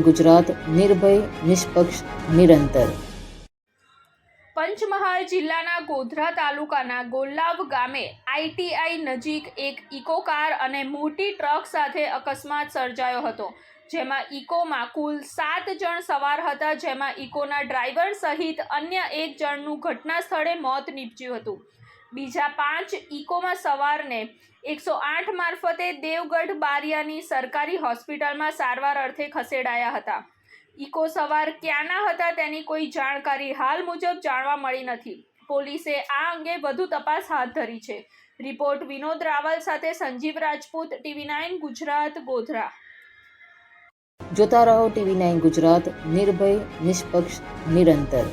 ગુજરાત નિર્ભય નિષ્પક્ષ નિરંતર। પંચમહાલ જિલ્લાના ગોધરા તાલુકાના ગોલ્લાવ ગામે આઈટીઆઈ નજીક એક ઇકો કાર અને મોટી ટ્રક સાથે અકસ્માત સર્જાયો હતો, જેમાં ઇકોમાં કુલ 7 જણ સવાર હતા, જેમાં ઇકોના ડ્રાઈવર સહિત અન્ય 1 જણનું ઘટના સ્થળે મોત નીપજ્યું હતું। બીજા 5 ઇકોમાં સવારને 108 મારફતે દેવગઢ બારિયાની સરકારી હોસ્પિટલમાં સારવાર અર્થે ખસેડાયા હતા। ઇકો સવાર ક્યાંના હતા તેની કોઈ જાણકારી હાલ મુજબ જાણવા મળી નથી। પોલીસે આ અંગે વધુ તપાસ હાથ ધરી છે। રિપોર્ટ વિનોદ રાવલ સાથે સંજીવ રાજપૂત, TV9 ગુજરાત, ગોધરા। જોતા રહો TV9 ગુજરાત નિર્ભય નિષ્પક્ષ નિરંતર।